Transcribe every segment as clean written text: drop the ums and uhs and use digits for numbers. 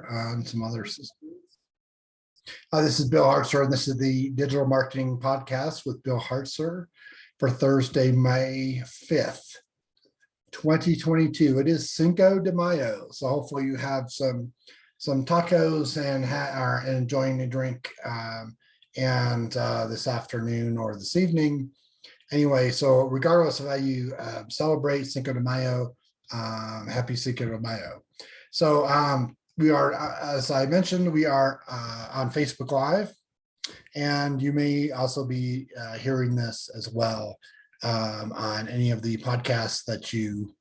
on some other systems. This is Bill Hartzer, and this is the Digital Marketing Podcast with Bill Hartzer for Thursday, May 5th, 2022. It is Cinco de Mayo, so hopefully you have some tacos and are enjoying a drink this afternoon or this evening. Anyway, so regardless of how you celebrate Cinco de Mayo, happy Cinco de Mayo. So we are, as I mentioned, we are on Facebook Live, and you may also be hearing this as well on any of the podcasts that you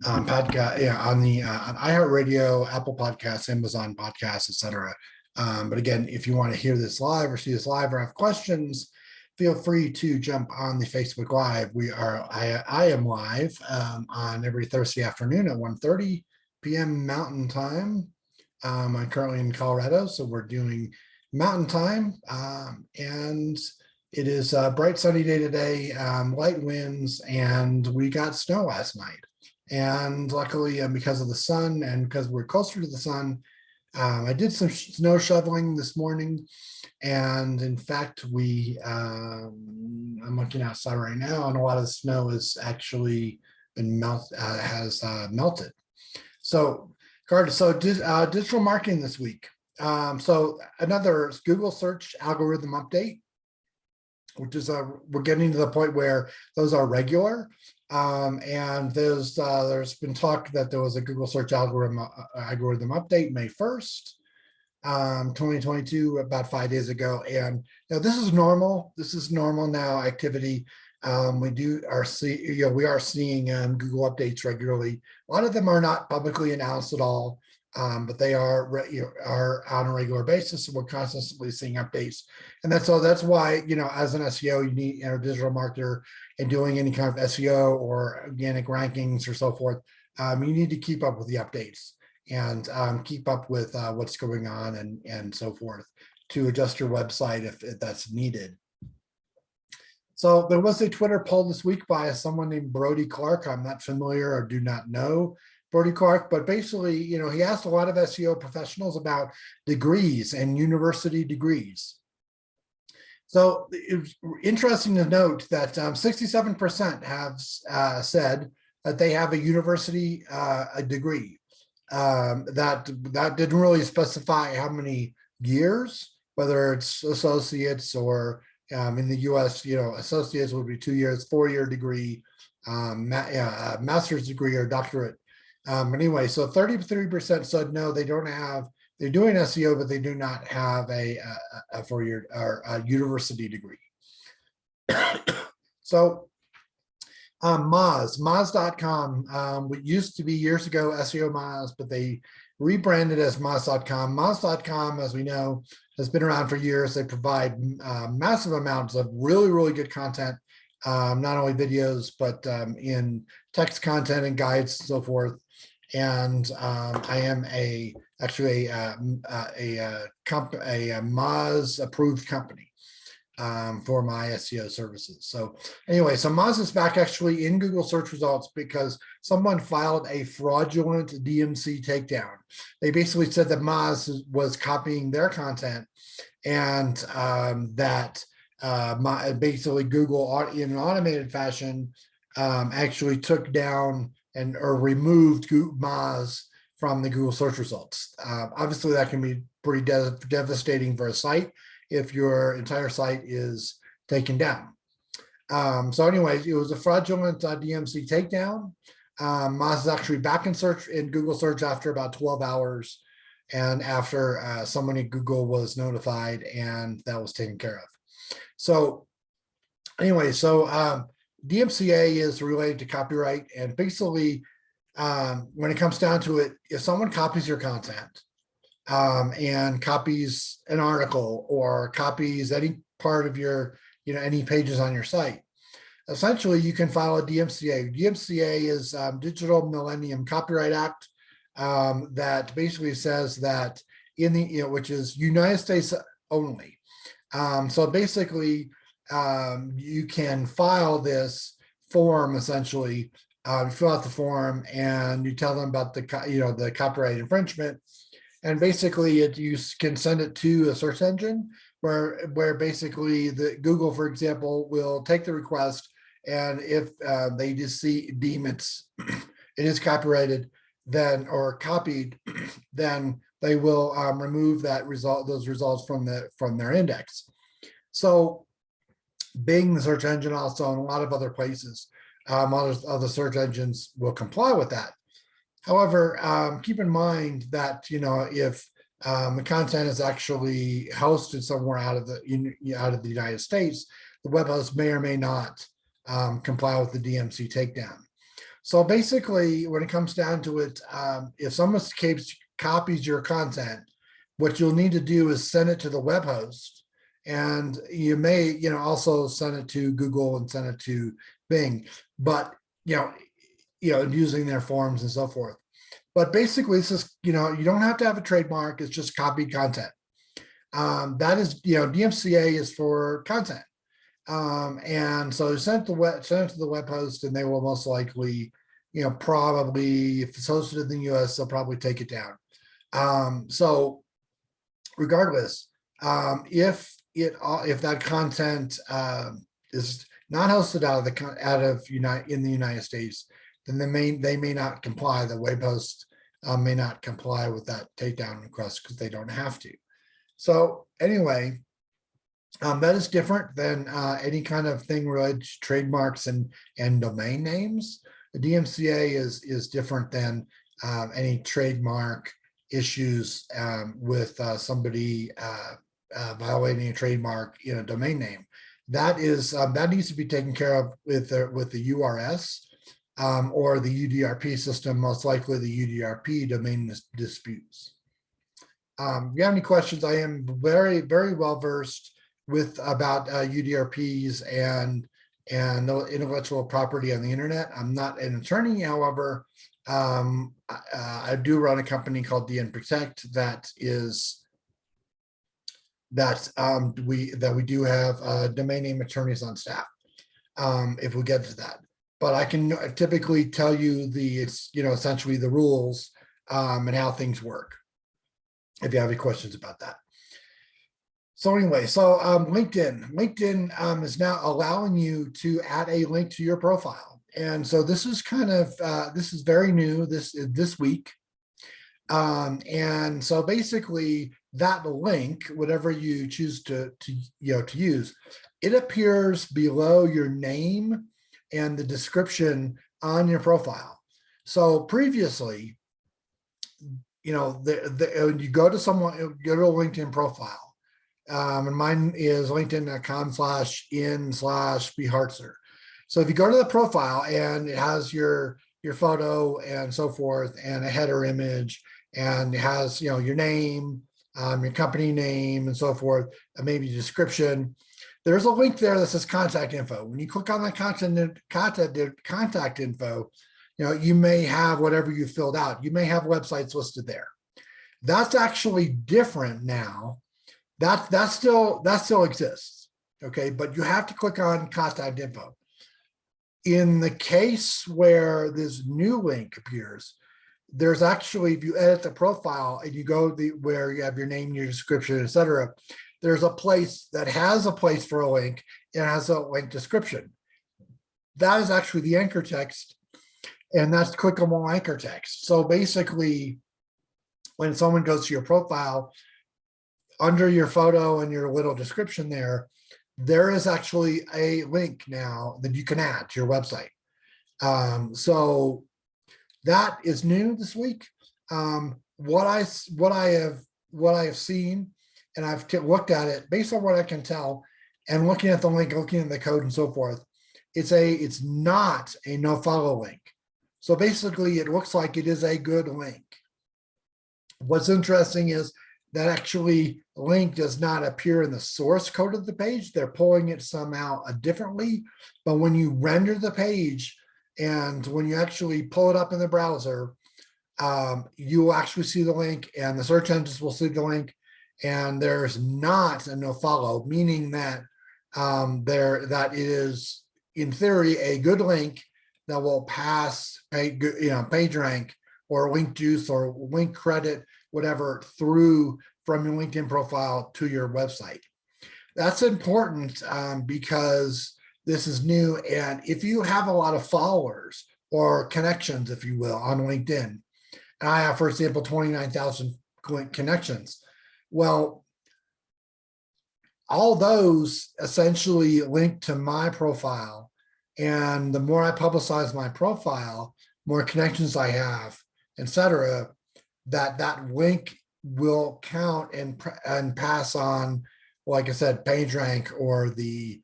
on iHeartRadio, Apple Podcasts, Amazon Podcasts, etc. But again, if you want to hear this live or see this live or have questions, feel free to jump on the Facebook Live. I am live on every Thursday afternoon at 1:30 p.m. Mountain Time. I'm currently in Colorado, so we're doing Mountain Time, and it is a bright sunny day today, light winds, and we got snow last night. And luckily, because of the sun and because we're closer to the sun, I did some snow shoveling this morning. And in fact, I'm looking outside right now, and a lot of the snow has actually been melted. So digital marketing this week. So another Google search algorithm update, which is we're getting to the point where those are regular. And there's been talk that there was a Google search algorithm update May 1st, 2022, about 5 days ago. And this is normal. This is normal now activity. We are seeing Google updates regularly. A lot of them are not publicly announced at all, but they are on a regular basis. So we're constantly seeing updates, and that's why as an SEO, you need digital marketer and doing any kind of SEO or organic rankings or so forth. You need to keep up with the updates and keep up with what's going on and so forth to adjust your website if that's needed. So there was a Twitter poll this week by someone named Brody Clark. I'm not familiar or do not know Brody Clark, but basically, he asked a lot of SEO professionals about degrees and university degrees. So it's interesting to note that 67% have said that they have a university degree. That didn't really specify how many years, whether it's associates or in the US, associates would be 2 years, 4-year degree, master's degree or doctorate. Anyway, so 33% said no, they don't have. They're doing SEO, but they do not have a 4-year or a university degree. So Moz.com, what used to be years ago SEO Moz, but they rebranded as Moz.com. Moz.com, as we know, has been around for years. They provide massive amounts of really, really good content, not only videos, but in text content and guides and so forth. And I am actually a Moz approved company for my SEO services. So anyway, so Moz is back actually in Google search results because someone filed a fraudulent DMCA takedown. They basically said that Moz was copying their content, and that basically Google, in an automated fashion, actually took down or removed Moz from the Google search results. Obviously, that can be pretty devastating for a site if your entire site is taken down. So anyways, it was a fraudulent DMCA takedown. Moz is actually back in Google search after about 12 hours, and after someone at Google was notified, and that was taken care of. So anyway, DMCA is related to copyright, and basically when it comes down to it, if someone copies your content and copies an article or copies any part of your, any pages on your site, essentially you can file a DMCA. DMCA is Digital Millennium Copyright Act, that basically says that in the, which is United States only. So basically, you can file this form essentially. You fill out the form and you tell them about the copyright infringement, And basically you can send it to a search engine where basically the Google, for example, will take the request, and if they just deem it is copyrighted, then or copied, then they will remove those results from their index. So Bing, the search engine, also, and a lot of other places, other search engines will comply with that. However, keep in mind that if the content is actually hosted somewhere out of the United States, the web host may or may not comply with the DMCA takedown. So basically, when it comes down to it, if someone copies your content, what you'll need to do is send it to the web host, and you may also send it to Google and send it to Bing, but using their forms and so forth. But basically, this is you don't have to have a trademark. It's just copied content. That is DMCA is for content. And so send it to the web host, and they will most likely, probably, if it's hosted in the US, they'll probably take it down. So regardless, if that content is not hosted in the United States, then they may not comply. The web host may not comply with that takedown request because they don't have to. So anyway, that is different than any kind of thing related to trademarks and domain names. The DMCA is different than any trademark issues with somebody violating a trademark in a domain name. That needs to be taken care of with the URS or the UDRP system, most likely the UDRP domain disputes. If you have any questions, I am very, very well versed about UDRPs and intellectual property on the internet. I'm not an attorney, however, I do run a company called DN Protect we do have domain name attorneys on staff. If we get to that, but I can typically tell you essentially the rules and how things work, if you have any questions about that. So anyway, LinkedIn is now allowing you to add a link to your profile. And so this is this is very new this week. And so basically that link, whatever you choose to use, it appears below your name and the description on your profile. So previously, when you go to a LinkedIn profile, and mine is linkedin.com/in/bhartzer. So if you go to the profile and it has your photo and so forth, and a header image, and it has your name, your company name, and so forth, and maybe description, there's a link there that says contact info. When you click on that contact info, you may have whatever you filled out. You may have websites listed there. That's actually different now. That still exists, okay? But you have to click on contact info. In the case where this new link appears, there's actually, if you edit the profile and you go where you have your name, your description, etc., there's a place that has a place for a link and has a link description. That is actually the anchor text, and that's clickable anchor text. So basically, when someone goes to your profile, under your photo and your little description there is actually a link now that you can add to your website. So that is new this week. What I have seen, and I've looked at it based on what I can tell, and looking at the link, looking at the code and so forth, it's not a no-follow link. So basically, it looks like it is a good link. What's interesting is that actually link does not appear in the source code of the page. They're pulling it somehow differently. But when you render the page and when you actually pull it up in the browser, you will actually see the link, and the search engines will see the link, and there's not a no follow, meaning that that it is in theory a good link that will pass page rank or link juice or link credit whatever through from your LinkedIn profile to your website. That's important because this is new. And if you have a lot of followers or connections, if you will, on LinkedIn, and I have, for example, 29,000 connections, well, all those essentially link to my profile. And the more I publicize my profile, more connections I have, etc., that link will count and pass on, like I said, PageRank or the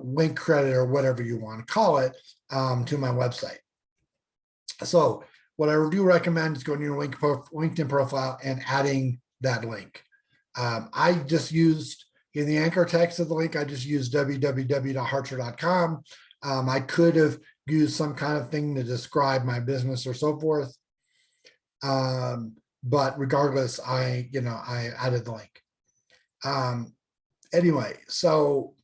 link credit or whatever you want to call it to my website. So what I do recommend is going to your LinkedIn profile and adding that link. I just used, in the anchor text of the link, I just used www.hartzer.com. I could have used some kind of thing to describe my business or so forth. But regardless, I added the link. Anyway, so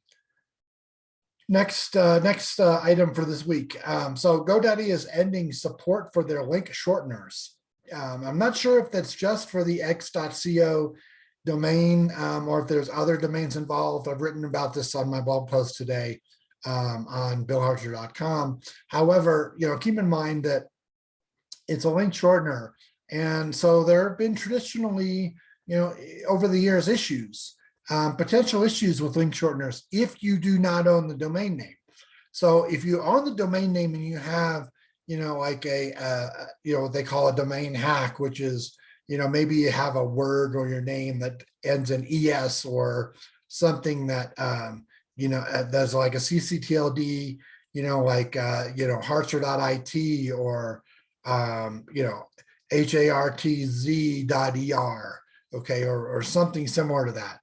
next item for this week. So GoDaddy is ending support for their link shorteners. I'm not sure if that's just for the x.co domain or if there's other domains involved. I've written about this on my blog post today on billhartzer.com. However, keep in mind that it's a link shortener. And so there have been traditionally, over the years, potential issues with link shorteners if you do not own the domain name. So if you own the domain name and you have, like what they call a domain hack, which is, maybe you have a word or your name that ends in ES or something that, there's like a CCTLD, hartzer.it or, hartz.er, okay, or something similar to that.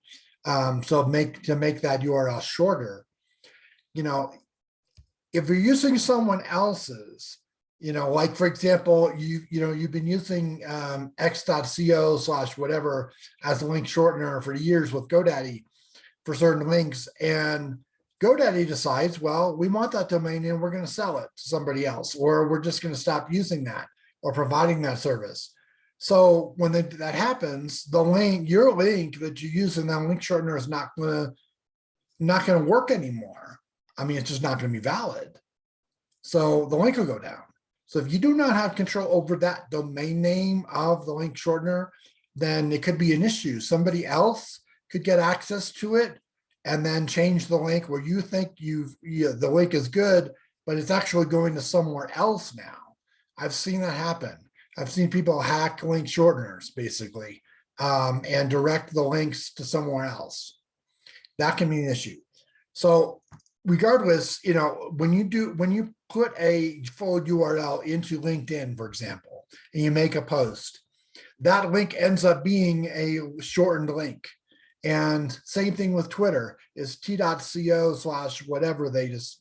So to make that URL shorter, if you're using someone else's, like for example, you've been using x.co/whatever as a link shortener for years with GoDaddy for certain links, and GoDaddy decides, well, we want that domain name, we're going to sell it to somebody else, or we're just going to stop using that or providing that service. So when that happens, your link that you use in that link shortener is not going to work anymore. I mean, it's just not going to be valid. So the link will go down. So if you do not have control over that domain name of the link shortener, then it could be an issue. Somebody else could get access to it and then change the link where you think the link is good, but it's actually going to somewhere else now. I've seen that happen. I've seen people hack link shorteners basically and direct the links to somewhere else. That can be an issue. So regardless, when you put a full URL into LinkedIn, for example, and you make a post, that link ends up being a shortened link. And same thing with Twitter is t.co/whatever they just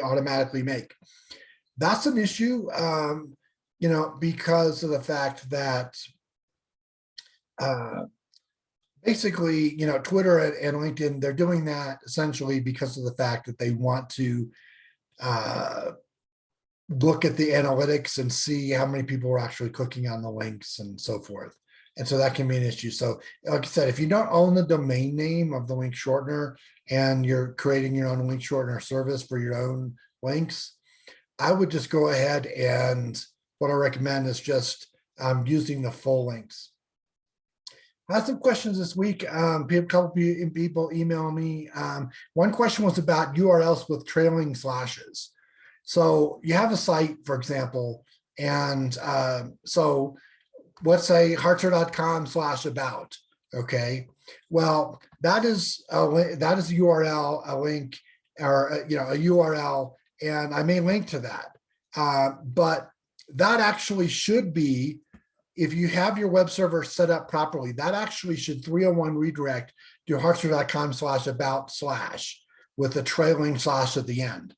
automatically make. That's an issue, because of the fact that basically, Twitter and LinkedIn, they're doing that essentially because of the fact that they want to look at the analytics and see how many people are actually clicking on the links and so forth. And so that can be an issue. So like I said, if you don't own the domain name of the link shortener and you're creating your own link shortener service for your own links, I would just go ahead and what I recommend is just using the full links. I had some questions this week. A couple people email me. One question was about URLs with trailing slashes. So you have a site, for example, and so let's say hartzer.com/about. Okay, well that is a URL, a link, or a URL, and I may link to that. But that actually should be, if you have your web server set up properly, that actually should 301 redirect to hartzer.com/about/ with a trailing slash at the end.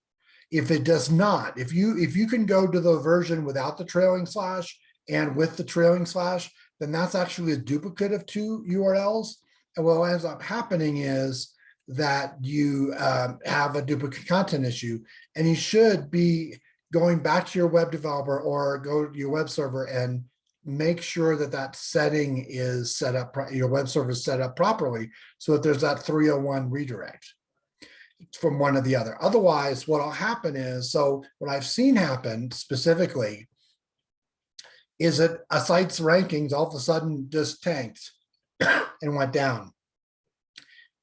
If it does not, if you can go to the version without the trailing slash and with the trailing slash, then that's actually a duplicate of two URLs. And what ends up happening is that you have a duplicate content issue, and you should be going back to your web developer or go to your web server and make sure that that setting is set up, your web server is set up properly, so that there's that 301 redirect from one to the other. Otherwise, what will happen is, so what I've seen happen specifically is that a site's rankings all of a sudden just tanked and went down.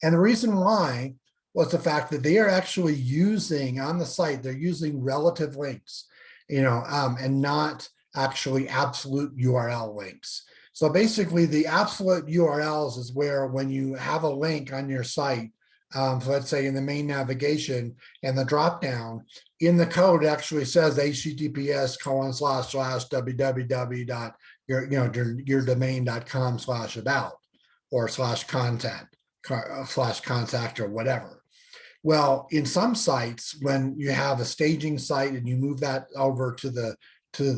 And the reason why was the fact that they are actually using on the site, they're using relative links, and not actually absolute URL links. So basically the absolute URLs is where when you have a link on your site, so let's say in the main navigation and the drop down in the code, it actually says https://www.yourdomain.com/about or /contact or whatever. Well, in some sites, when you have a staging site and you move that over to the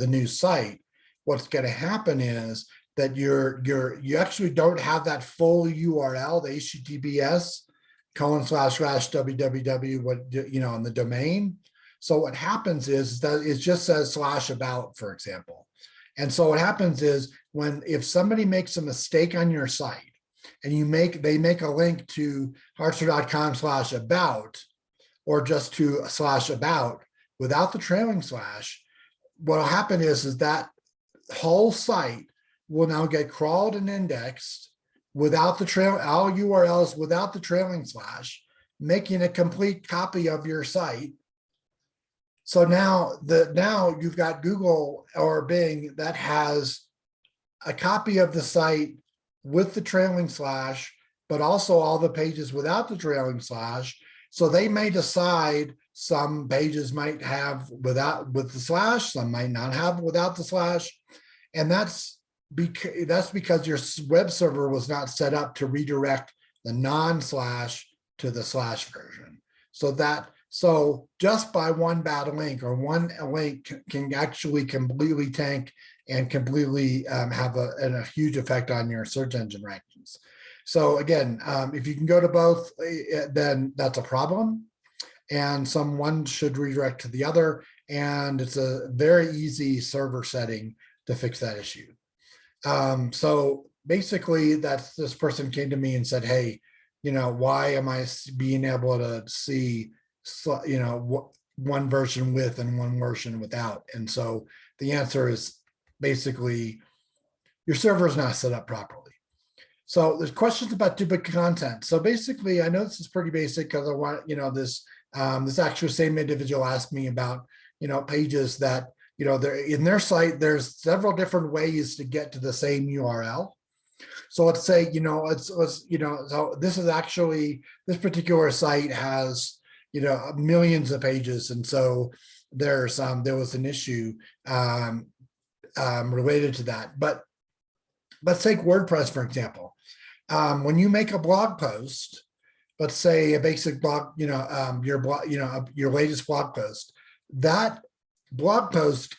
new site, what's going to happen is that you actually don't have that full URL, the HTTPS ://www, on the domain. So what happens is that it just says /about, for example. And so what happens is if somebody makes a mistake on your site and they make a link to hartzler.com/about or just to /about without the trailing slash, what will happen is that whole site will now get crawled and indexed without the all URLs without the trailing slash, making a complete copy of your site. So now you've got Google or Bing that has a copy of the site with the trailing slash, but also all the pages without the trailing slash. So they may decide some pages might have with the slash, some might not have without the slash, and that's because your web server was not set up to redirect the non-slash to the slash version. So just by one bad link or one link can actually completely tank and completely have a huge effect on your search engine rankings. So again, if you can go to both, then that's a problem. And one should redirect to the other. And it's a very easy server setting to fix that issue. So basically this person came to me and said, hey, why am I being able to see, one version with and one version without? And so the answer is basically your server is not set up properly. So there's questions about duplicate content. So basically, I know this is pretty basic because I want, this actual same individual asked me about, pages that, they're in their site, there's several different ways to get to the same URL. So let's say, so this particular site has, millions of pages. And so there was an issue related to that. But let's take WordPress, for example. When you make a blog post, let's say a basic blog, your latest blog post, that blog post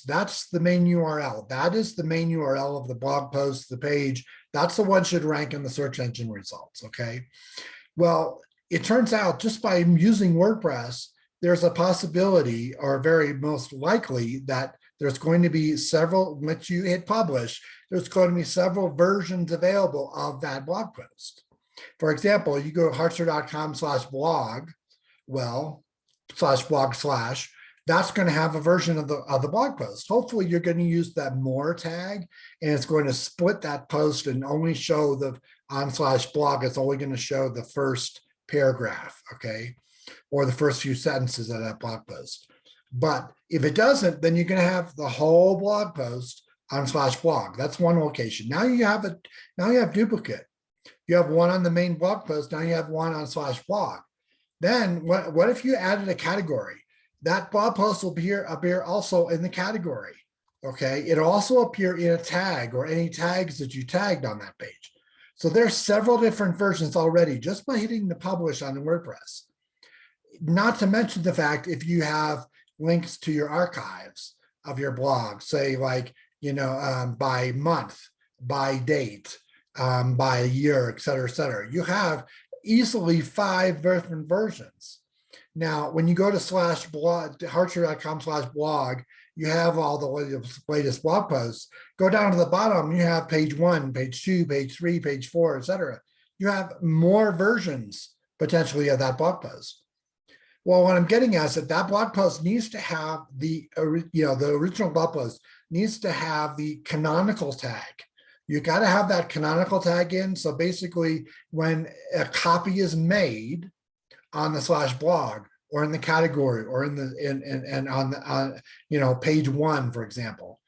that's the main URL. That is the main URL of the blog post, the page. That's the one should rank in the search engine results, okay? Well, it turns out just by using WordPress, there's a possibility, or very most likely, that there's going to be several, once you hit publish, there's going to be several versions available of that blog post. For example, you go to hartzler.com/blog, /blog/, that's going to have a version of the blog post. Hopefully you're going to use that more tag, and it's going to split that post and only show the /blog. It's only going to show the first paragraph, okay, or the first few sentences of that blog post. But if it doesn't, then you're going to have the whole blog post on /blog. That's one location. Now you have duplicate. You have one on the main blog post. Now you have one on /blog. Then what if you added a category? That blog post will appear also in the category. Okay, it'll also appear in a tag or any tags that you tagged on that page. So there's several different versions already just by hitting the publish on WordPress. Not to mention the fact if you have links to your archives of your blog, say like, by month, by date, by year, et cetera, you have easily 5 different versions. Now, when you go to hartzler.com/blog you have all the latest blog posts. Go down to the bottom, you have page 1, page 2, page 3, page 4, etc. You have more versions potentially of that blog post. Well, what I'm getting at is that blog post needs to have the original blog post needs to have the canonical tag. You got to have that canonical tag in. So basically, when a copy is made on the /blog or in the category or in the on page 1, for example,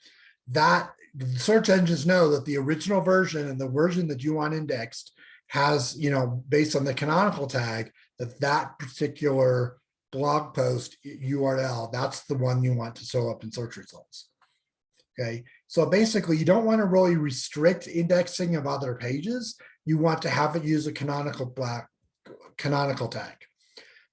that search engines know that the original version and the version that you want indexed has, based on the canonical tag, that particular blog post URL, that's the one you want to show up in search results. Okay, so basically you don't want to really restrict indexing of other pages. You want to have it use a canonical tag.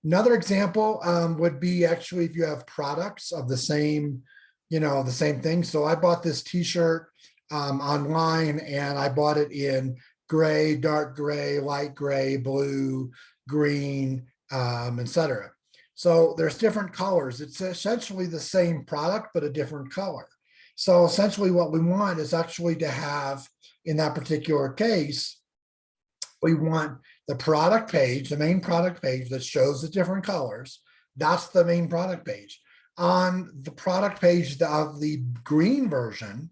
Another example would be actually if you have products of the same, the same thing. So I bought this t-shirt online, and I bought it in gray, dark gray, light gray, blue, green, etc. So there's different colors. It's essentially the same product, but a different color. So essentially what we want is actually to have, in that particular case, we want the product page, the main product page that shows the different colors. That's the main product page. On the product page of the green version,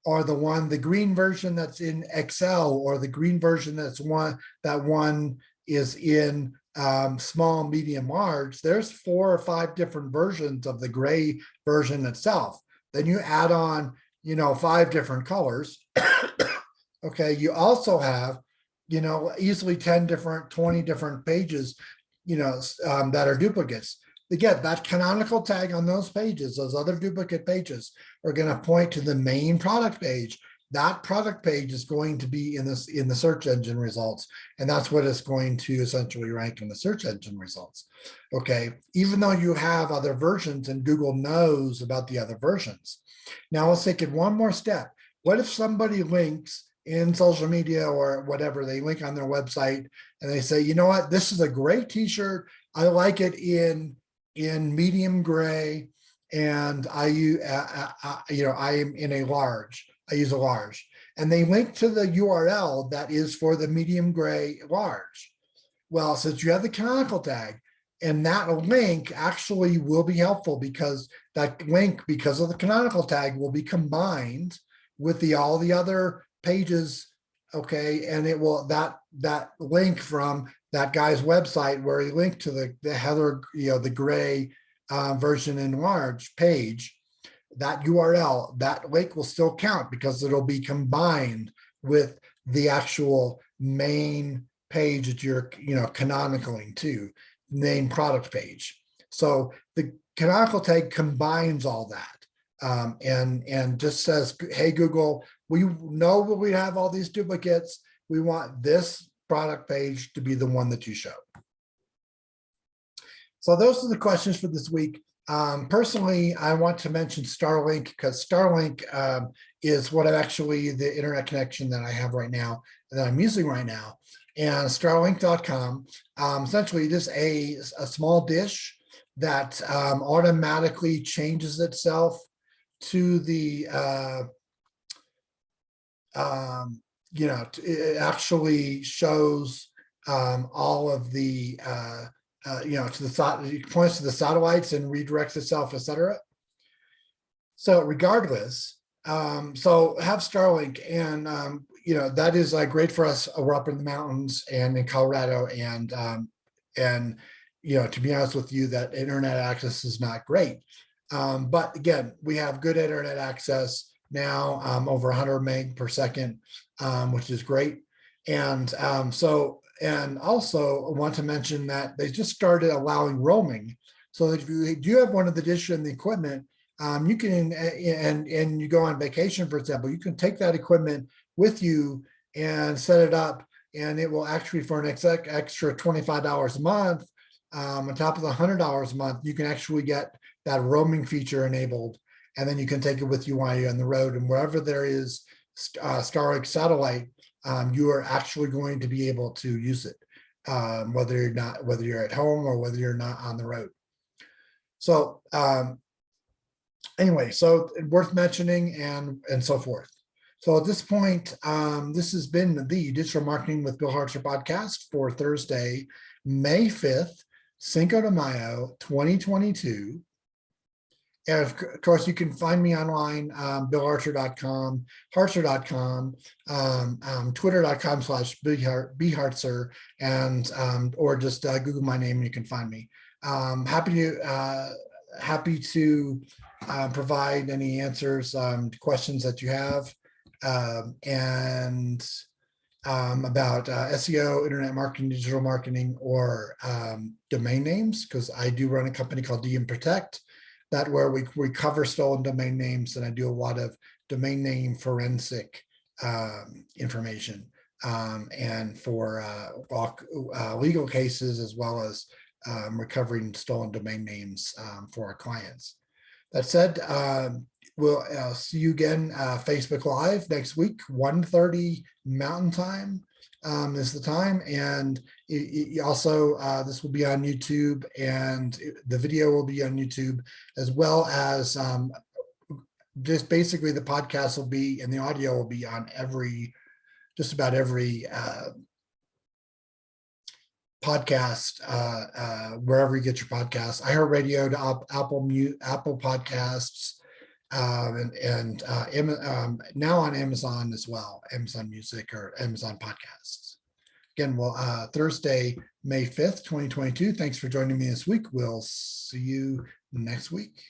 or the green version that's in Excel, or the green version that one is in small, medium, large, there's 4 or 5 different versions of the gray version itself. Then you add on, 5 different colors. Okay, you also have, easily 10 different, 20 different pages, that are duplicates. Again, that canonical tag on those pages, those other duplicate pages, are going to point to the main product page. That product page is going to be in the search engine results, and that's what it's going to essentially rank in the search engine results. Okay, even though you have other versions and Google knows about the other versions. Now let's take it one more step. What if somebody links in social media or whatever, they link on their website and they say, you know what, this is a great t-shirt. I like it in medium gray, and I am in a large. I use a large, and they link to the URL that is for the medium gray large. Well, since you have the canonical tag, and that link actually will be helpful, because that link, because of the canonical tag, will be combined with all the other pages. Okay, and it will that link from that guy's website where he linked to the header, the gray version in large page. That URL, that link will still count because it'll be combined with the actual main page that you're, canonically to, main product page. So the canonical tag combines all that, and just says, hey, Google, we know we have all these duplicates. We want this product page to be the one that you show. So those are the questions for this week. Personally, I want to mention Starlink, because Starlink is what actually the internet connection that I have right now, that I'm using right now. And Starlink.com, essentially it is a small dish that automatically changes itself to the, it actually shows all of the, to the side, it points to the satellites and redirects itself, etc. So regardless, so have Starlink, and that is great for us. We're up in the mountains and in Colorado, and to be honest with you, that internet access is not great. But again, we have good internet access now, over 100 meg per second, which is great. And and also I want to mention that they just started allowing roaming. So if you do have one of the dish and the equipment, you can, and you go on vacation, for example, you can take that equipment with you and set it up, and it will actually, for an extra $25 a month, on top of the $100 a month, you can actually get that roaming feature enabled, and then you can take it with you while you're on the road, and wherever there is Starlink satellite, you are actually going to be able to use it, whether you're at home or whether you're not on the road. So anyway, so worth mentioning and so forth. So at this point, this has been the Digital Marketing with Bill Hartzer podcast for Thursday, May 5th, Cinco de Mayo, 2022. And of course, you can find me online, billhartzer.com, hartzer.com, twitter.com/bhartzer, and or just Google my name and you can find me. Happy to provide any answers to questions that you have, and about SEO, internet marketing, digital marketing, or domain names, because I do run a company called DM Protect, that where we cover stolen domain names, and I do a lot of domain name forensic information, and for legal cases, as well as recovering stolen domain names for our clients. That said, we'll see you again Facebook Live next week, 1:30 Mountain Time is the time, and also this will be on YouTube, and the video will be on YouTube, as well as just basically the podcast will be, and the audio will be on just about every podcast, wherever you get your podcasts, iHeartRadio, to Apple Podcasts, and now on Amazon as well, Amazon Music or Amazon Podcasts. Again, well, Thursday, May 5th, 2022. Thanks for joining me this week. We'll see you next week.